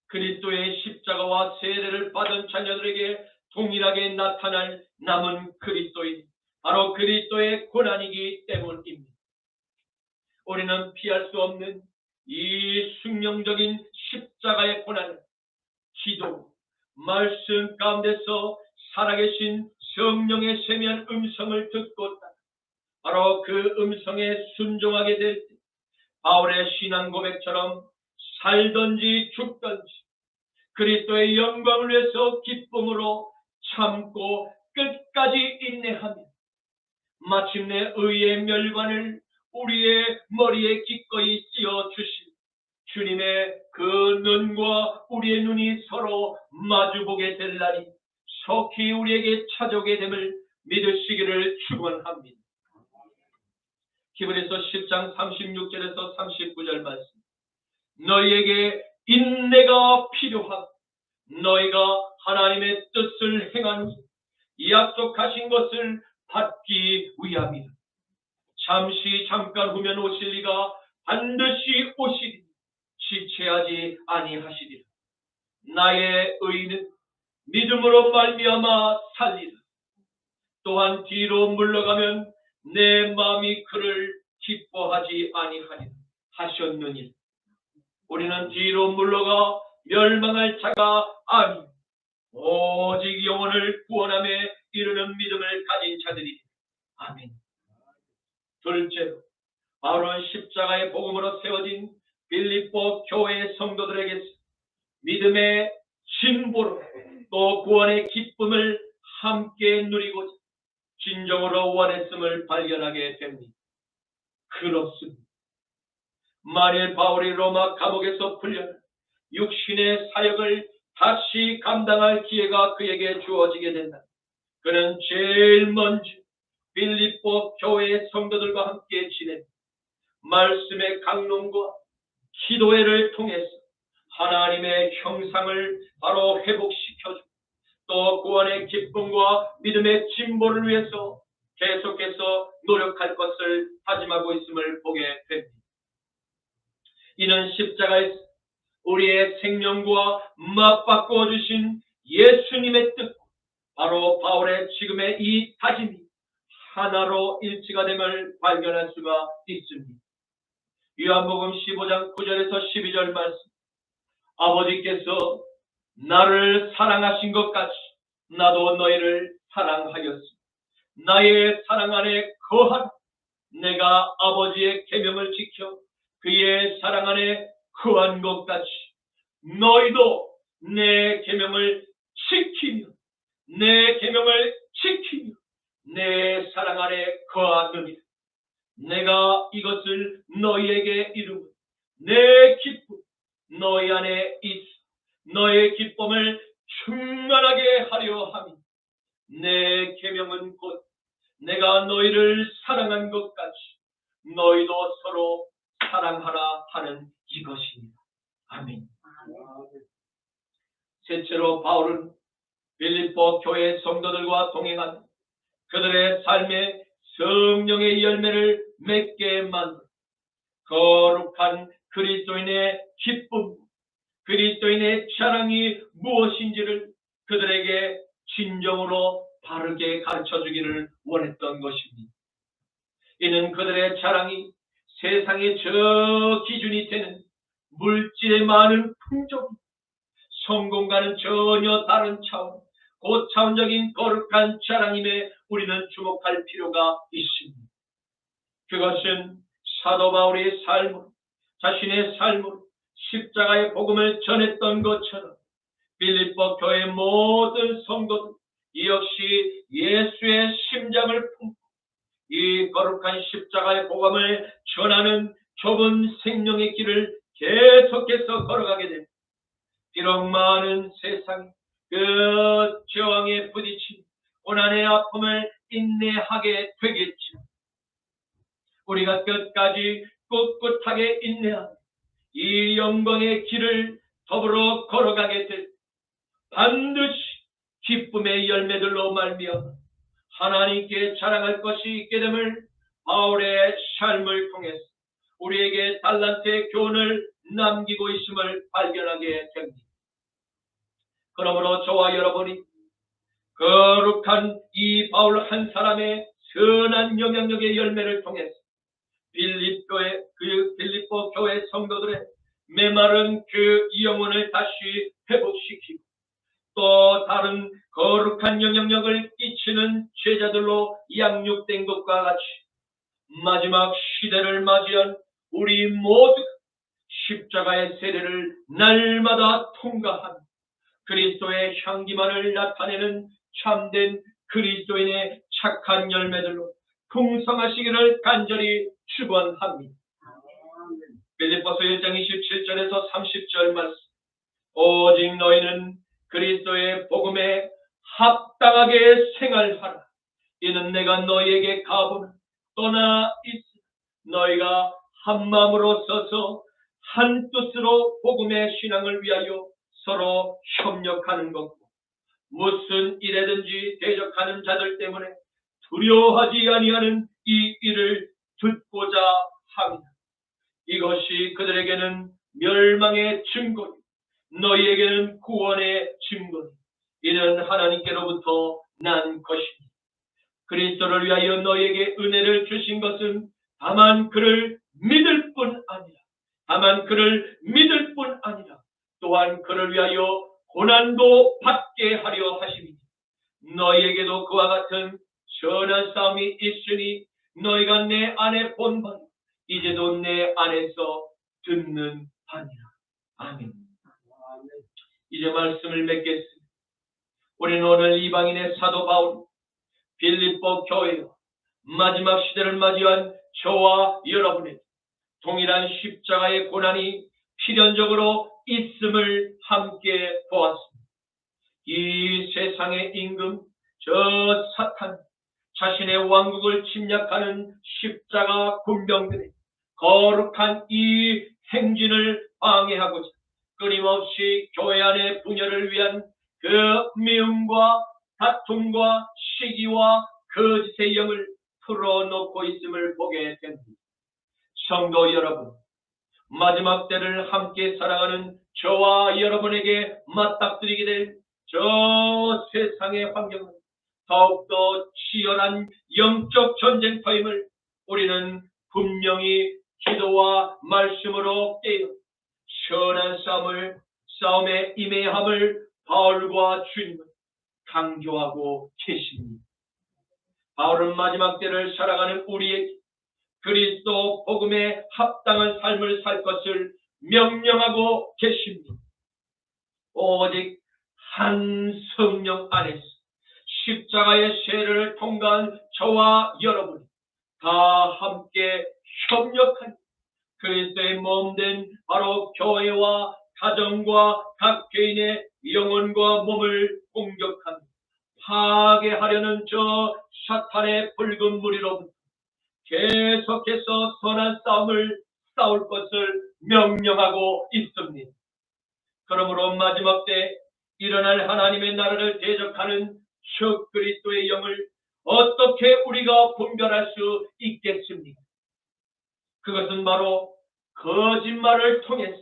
그리스도의 십자가와 세례를 받은 자녀들에게 동일하게 나타날 남은 그리스도인, 바로 그리스도의 고난이기 때문입니다. 우리는 피할 수 없는 이 숙명적인 십자가의 고난을 기도, 말씀 가운데서 살아계신 성령의 세미한 음성을 듣고 바로 그 음성에 순종하게 될 때 바울의 신앙 고백처럼 살든지 죽든지 그리스도의 영광을 위해서 기쁨으로 참고 끝까지 인내하며 마침내 의의 멸관을 우리의 머리에 기꺼이 씌워주신 주님의 그 눈과 우리의 눈이 서로 마주보게 될 날이 속히 우리에게 찾아오게 됨을 믿으시기를 축원합니다. 히브리서 10장 36절에서 39절 말씀. 너희에게 인내가 필요하고 너희가 하나님의 뜻을 행하니 약속하신 것을 받기 위함이다. 잠깐 후면 오실 이가 반드시 오시리 지체하지 아니하시리라. 나의 의는 믿음으로 말미암아 살리라. 또한 뒤로 물러가면 내 마음이 그를 기뻐하지 아니하리라 하셨느니라. 우리는 뒤로 물러가 멸망할 자가 아니 오직 영혼을 구원함에 이르는 믿음을 가진 자들이니. 아멘. 둘째로 바울은 십자가의 복음으로 세워진 빌립보 교회의 성도들에게서 믿음의 진보로 또 구원의 기쁨을 함께 누리고자 진정으로 원했음을 발견하게 됩니다. 그렇습니다. 만일 바울이 로마 감옥에서 풀려 육신의 사역을 다시 감당할 기회가 그에게 주어지게 된다. 그는 제일 먼저 빌립보 교회의 성도들과 함께 지내 말씀의 강론과 기도회를 통해서 하나님의 형상을 바로 회복시켜주고 또 구원의 기쁨과 믿음의 진보를 위해서 계속해서 노력할 것을 다짐하고 있음을 보게 됩니다. 이는 십자가에서 우리의 생명과 맞바꾸어 주신 예수님의 뜻, 바로 바울의 지금의 이 다짐이 하나로 일치가 됨을 발견할 수가 있습니다. 요한복음 15장 9절에서 12절 말씀. 아버지께서 나를 사랑하신 것 같이 나도 너희를 사랑하였으니 나의 사랑 안에 거하라. 내가 아버지의 계명을 지켜 그의 사랑 안에 거한 것 같이 너희도 내 계명을 지키며 내 사랑 안에 거하느니라. 내가 이것을 너희에게 이루고 내 기쁨 너희 안에 있어 너의 기쁨을 충만하게 하려 함이 내 계명은 곧 내가 너희를 사랑한 것 같이 너희도 서로 사랑하라 하는 이것입니다. 아멘. 셋째로 바울은 빌립보 교회 성도들과 동행한 그들의 삶에 성령의 열매를 맺게 만든 거룩한 그리스도인의 기쁨, 그리스도인의 자랑이 무엇인지를 그들에게 진정으로 바르게 가르쳐주기를 원했던 것입니다. 이는 그들의 자랑이 세상의 저 기준이 되는 물질의 많은 풍족, 성공과는 전혀 다른 차원, 고차원적인 거룩한 자랑임에 우리는 주목할 필요가 있습니다. 그것은 사도 바울의 삶으로, 자신의 삶으로 십자가의 복음을 전했던 것처럼 빌립보 교회 모든 성도들 역시 예수의 심장을 품고 이 거룩한 십자가의 복음을 전하는 좁은 생명의 길을 계속해서 걸어가게 됩니다. 비록 많은 세상 그 저항에 부딪힌 고난의 아픔을 인내하게 되겠지. 우리가 끝까지 꿋꿋하게 인내하며 이 영광의 길을 더불어 걸어가게 될 반드시 기쁨의 열매들로 말미암아 하나님께 자랑할 것이 있게 됨을 바울의 삶을 통해서 우리에게 달란트의 교훈을 남기고 있음을 발견하게 됩니다. 그러므로 저와 여러분이 거룩한 이 바울 한 사람의 선한 영향력의 열매를 통해서 빌립보 교회 성도들의 메마른 그 영혼을 다시 회복시키고 또 다른 거룩한 영향력을 끼치는 제자들로 양육된 것과 같이 마지막 시대를 맞이한 우리 모두 십자가의 세례를 날마다 통과하며 그리스도의 향기만을 나타내는 참된 그리스도인의 착한 열매들로 풍성하시기를 간절히 축원합니다. 빌립보서 1장 27절에서 30절 말씀. 오직 너희는 그리스도의 복음에 합당하게 생활하라. 이는 내가 너희에게 가보나 떠나 있으나 너희가 한 마음으로 서서 한 뜻으로 복음의 신앙을 위하여 서로 협력하는 것고 무슨 일에든지 대적하는 자들 때문에 두려워하지 아니하는 이 일을 듣고자 합니다. 이것이 그들에게는 멸망의 증거요 너희에게는 구원의 증거니 이는 하나님께로부터 난 것입니다. 그리스도를 위하여 너희에게 은혜를 주신 것은 다만 그를 믿을 뿐 아니라 또한 그를 위하여 고난도 받게 하려 하심이니 너희에게도 그와 같은 선한 싸움이 있으니 너희가 내 안에 본 바니 이제도 내 안에서 듣는 바니라. 아멘. 이제 말씀을 맺겠습니다. 우리는 오늘 이방인의 사도 바울 빌립보 교회와 마지막 시대를 맞이한 저와 여러분의 동일한 십자가의 고난이 필연적으로 있음을 함께 보았습니다. 이 세상의 임금 저 사탄 자신의 왕국을 침략하는 십자가 군병들의 거룩한 이 행진을 방해하고자 끊임없이 교회 안의 분열을 위한 그 미움과 다툼과 시기와 거짓의 영을 풀어놓고 있음을 보게 됩니다. 성도 여러분, 마지막 때를 함께 살아가는 저와 여러분에게 맞닥뜨리게 될 저 세상의 환경은 더욱더 치열한 영적 전쟁터임을 우리는 분명히 기도와 말씀으로 깨어 선한 싸움에 임해야 함을 바울과 주님은 강조하고 계십니다. 바울은 마지막 때를 살아가는 우리에게 그리스도 복음에 합당한 삶을 살 것을 명령하고 계십니다. 오직 한 성령 안에서 십자가의 세례를 통과한 저와 여러분이 다 함께 협력한 그리스도의 몸된 바로 교회와 가정과 각 개인의 영혼과 몸을 공격하며 파괴하려는 저 사탄의 붉은 무리로부터 계속해서 선한 싸움을 싸울 것을 명령하고 있습니다. 그러므로 마지막 때 일어날 하나님의 나라를 대적하는 저 그리스도의 영을 어떻게 우리가 분별할 수 있겠습니까? 그것은 바로 거짓말을 통해서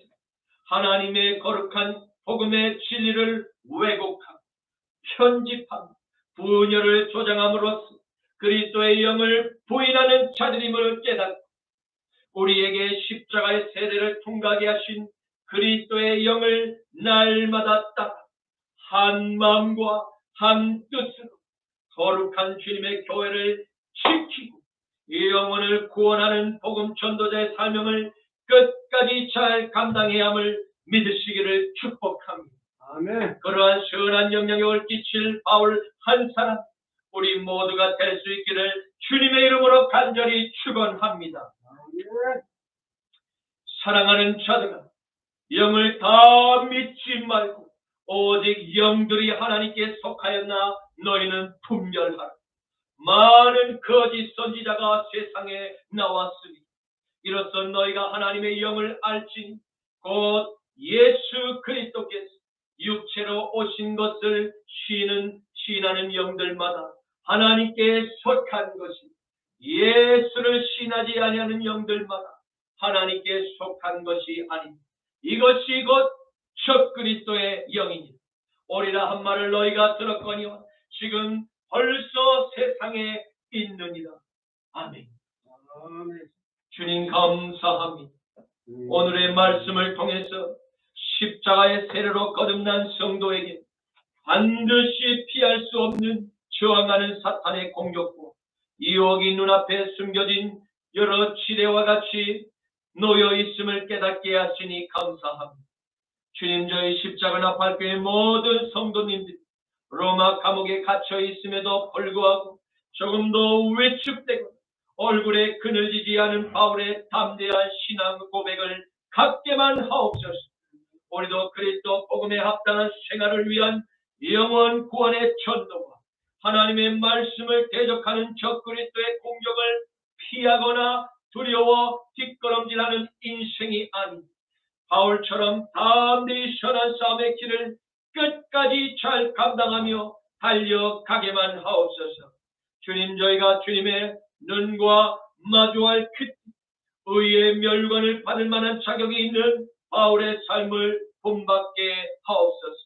하나님의 거룩한 복음의 진리를 왜곡하고 편집하고 분열을 조장함으로써 그리스도의 영을 부인하는 자들임을 깨닫고 우리에게 십자가의 세례를 통과하게 하신 그리스도의 영을 날마다 따라 한 마음과 한 뜻으로 거룩한 주님의 교회를 지키고 이 영혼을 구원하는 복음 전도자의 사명을 끝까지 잘 감당해야 함을 믿으시기를 축복합니다. 아멘. 그러한 선한 영향력을 끼칠 바울 한 사람 우리 모두가 될 수 있기를 주님의 이름으로 간절히 축원합니다. 아멘. 사랑하는 자들아, 영을 다 믿지 말고 오직 영들이 하나님께 속하였나 너희는 분별하라. 많은 거짓 선지자가 세상에 나왔으니 이로써 너희가 하나님의 영을 알지니 곧 예수 그리스도께서 육체로 오신 것을 시인하는 영들마다 하나님께 속한 것이, 예수를 시인하지 아니하는 영들마다 하나님께 속한 것이 아니 이것이 곧 적그리스도의 영이니 오리라 한 말을 너희가 들었거니와 지금 벌써 세상에 있느니라. 아멘. 주님 감사합니다. 오늘의 말씀을 통해서 십자가의 세례로 거듭난 성도에게 반드시 피할 수 없는 저항하는 사탄의 공격과 유혹이 눈앞에 숨겨진 여러 지뢰와 같이 놓여 있음을 깨닫게 하시니 감사합니다. 주님, 저희 십자가 나팔교회 모든 성도님들이 로마 감옥에 갇혀 있음에도 불구하고 조금도 위축되고 얼굴에 그늘지지 않은 바울의 담대한 신앙 고백을 갖게만 하옵소서. 우리도 그리스도 복음에 합당한 생활을 위한 영원 구원의 전도와 하나님의 말씀을 대적하는 적그리스도의 공격을 피하거나 두려워 뒷걸음질하는 인생이 아닌 바울처럼 담대히 선한 싸움의 길을 끝까지 잘 감당하며 달려가게만 하옵소서. 주님, 저희가 주님의 눈과 마주할 그 의의 멸관을 받을 만한 자격이 있는 바울의 삶을 본받게 하옵소서.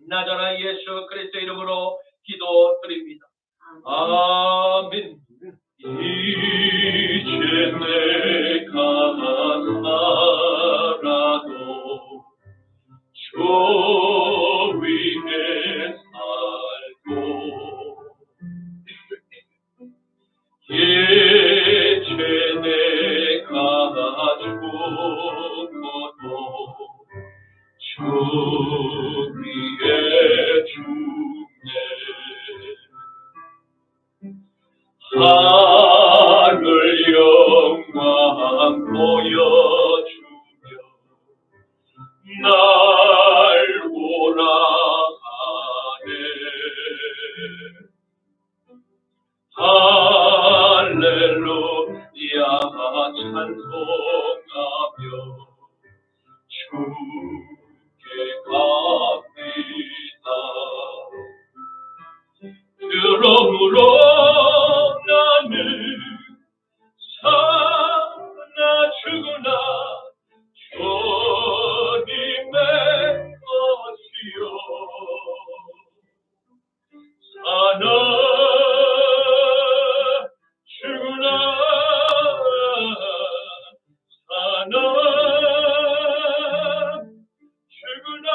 나자라 예수 그리스도 이름으로 기도드립니다. 아멘. 이제 내가 살아도 주 위에 살고 이제 내가 죽어도 주 위에 죽네. 하늘 영광 보여주며 날 오라 하네. 할렐루야 찬송하며 주께 갑니다. 그러므로 나는 사나 죽으나 주님의 것이요 사나 죽으나 사나 죽으나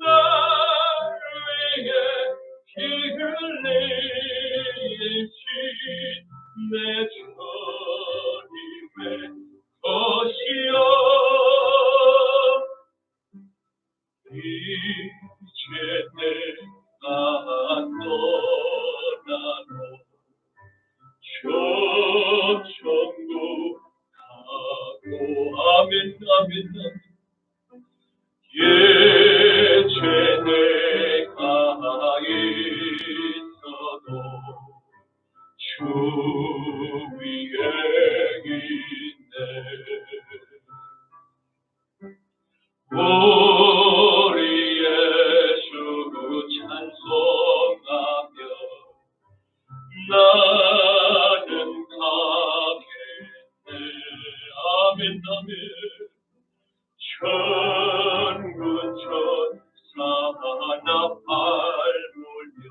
날 위해 피 흘리신 내 주님의 것이여 이제 내가 떠나고 저 천국 가고 아멘 아멘 예제 내가 있어도 주 위에 있네. 우리 예수 찬송하며 나는 가겠네. 아멘 아멘. 천군 천사 나팔 물며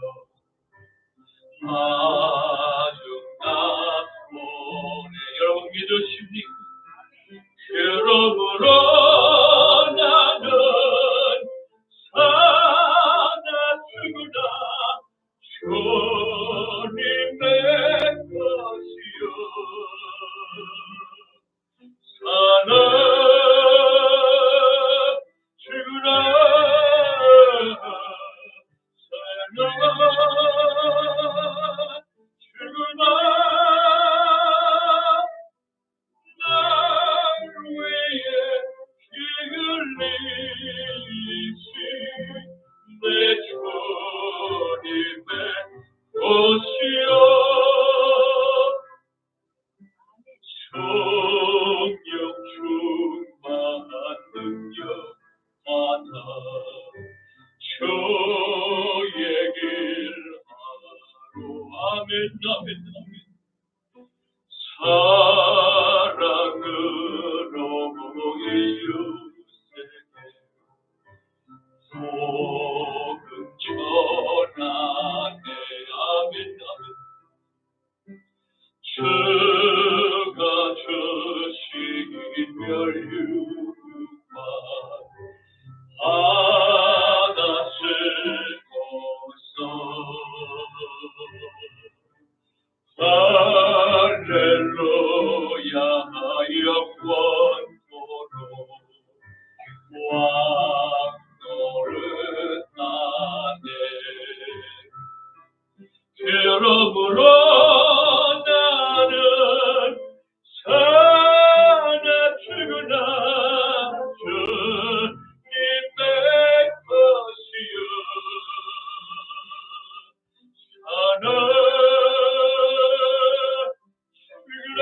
마중 나오네. 여러분 믿으십니까? 그러므로 나는 사나 죽으나 주님의 것이요 사나 죽으나 사나 죽으나 날 위해 피 흘리신 내 주님 하나 주의 길 하루 아멘 아멘 아멘 사랑으로 이웃에게 복음 전하네 아멘 아멘 주가 주신 멸류관 하나 쓰고서 할렐루야 영원토록 왕 노릇하네 그러므로 나는 사나 죽으나 주님의 것이요 사나 죽으나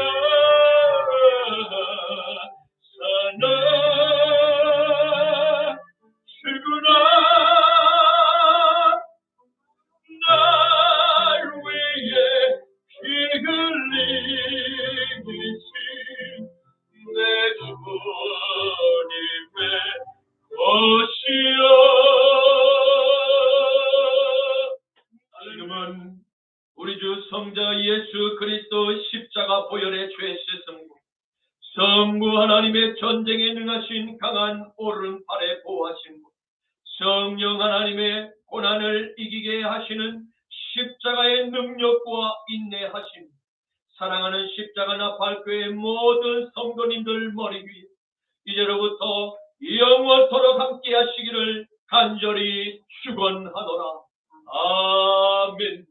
사나 죽으나 날 위해 피 흘리신 내 주님의 것이여 지금은 우리 주 성자 예수 그리스도 십자가 보혈의 죄 씻음과 성부 하나님의 전쟁에 능하신 강한 오른팔의 보호하심과 성령 하나님의 고난을 이기게 하시는 십자가의 능력과 인내하심 사랑하는 십자가 나팔교회 모든 성도님들 머리 위에 이제로부터 영원토록 함께 하시기를 간절히 축원하노라. 아멘.